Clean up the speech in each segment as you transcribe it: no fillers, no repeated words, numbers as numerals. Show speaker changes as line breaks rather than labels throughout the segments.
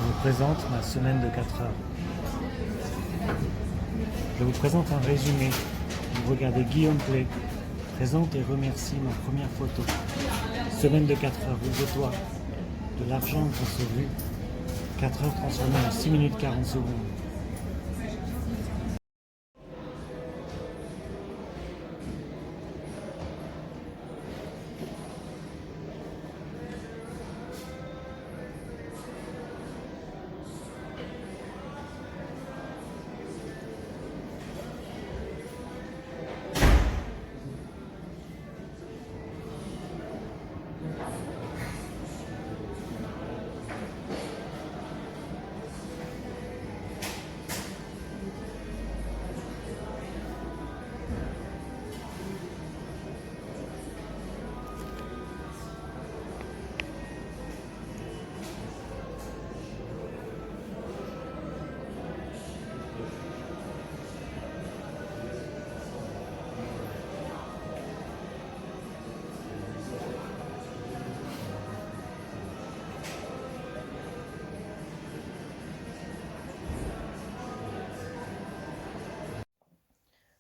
vous présente ma semaine de 4 heures. Je vous présente un résumé. Vous regardez Guillaume Play, présente et remercie ma première photo. Semaine de 4 heures, ouvre-toi. De l'argent grâce aux vues. 4 heures transformées en 6 minutes 40 secondes.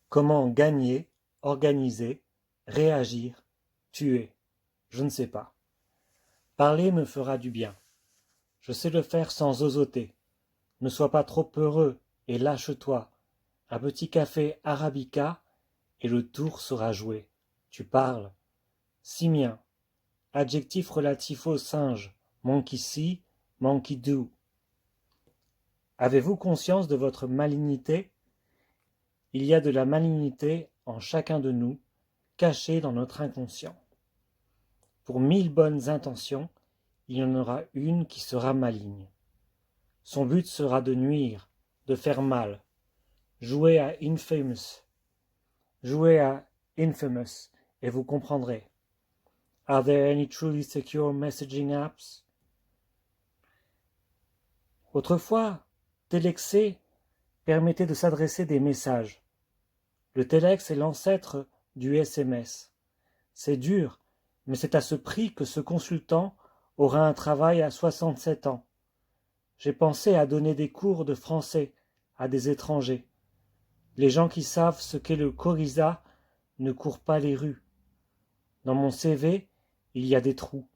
Comment gagner, organiser, réagir, tuer? Je ne sais pas. Parler me fera du bien. Je sais le faire sans osoter. Ne sois pas trop heureux et lâche-toi. Un petit café arabica et le tour sera joué. Tu parles. Simien. Adjectif relatif au singe. Monkey see, monkey do. Avez-vous conscience de votre malignité? Il y a de la malignité en chacun de nous, cachée dans notre inconscient. Pour 1000 bonnes intentions, il y en aura une qui sera maligne. Son but sera de nuire, de faire mal. Jouez à Infamous. Jouez à Infamous et vous comprendrez. Are there any truly secure messaging apps? Autrefois, télexer permettait de s'adresser des messages. Le téléx est l'ancêtre du SMS. C'est dur, mais c'est à ce prix que ce consultant aura un travail à 67 ans. J'ai pensé à donner des cours de français à des étrangers. Les gens qui savent ce qu'est le coryza ne courent pas les rues. Dans mon CV, il y a des trous.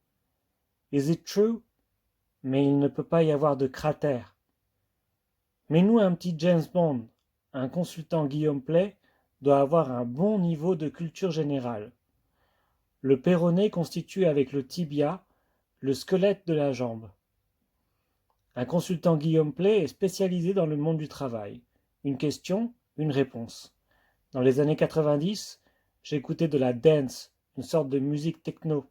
Is it true? Mais il ne peut pas y avoir de cratère. Mets-nous un petit James Bond. Un consultant Guillaume Play doit avoir un bon niveau de culture générale. Le péroné constitue avec le tibia le squelette de la jambe. Un consultant Guillaume Play est spécialisé dans le monde du travail. Une question, une réponse. Dans les années 90, j'écoutais de la dance, une sorte de musique techno.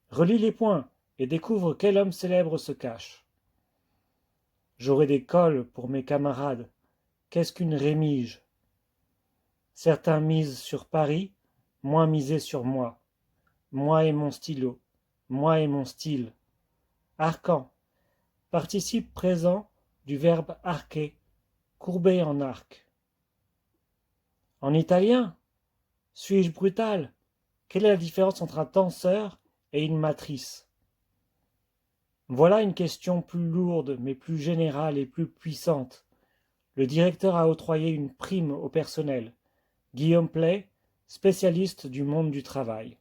Relis les points et découvre quel homme célèbre se cache. J'aurai des cols pour mes camarades. Qu'est-ce qu'une rémige? Certains misent sur Paris, moins misés sur moi. Moi et mon stylo. Moi et mon style. Arcan. Participe présent du verbe arquer, courber en arc. En italien, suis-je brutal? Quelle est la différence entre un tenseur et une matrice? Voilà une question plus lourde, mais plus générale et plus puissante. Le directeur a octroyé une prime au personnel. Guillaume Play, spécialiste du monde du travail.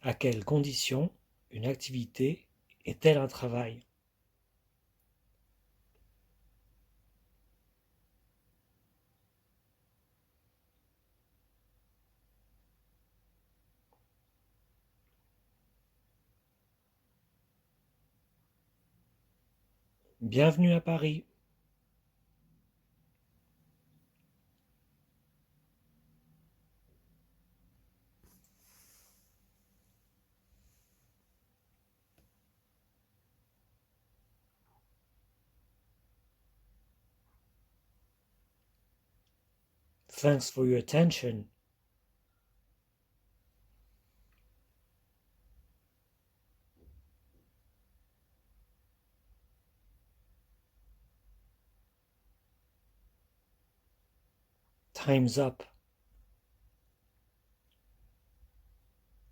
À quelles conditions une activité est-elle un travail? Bienvenue à Paris. Thanks for your attention. Time's up.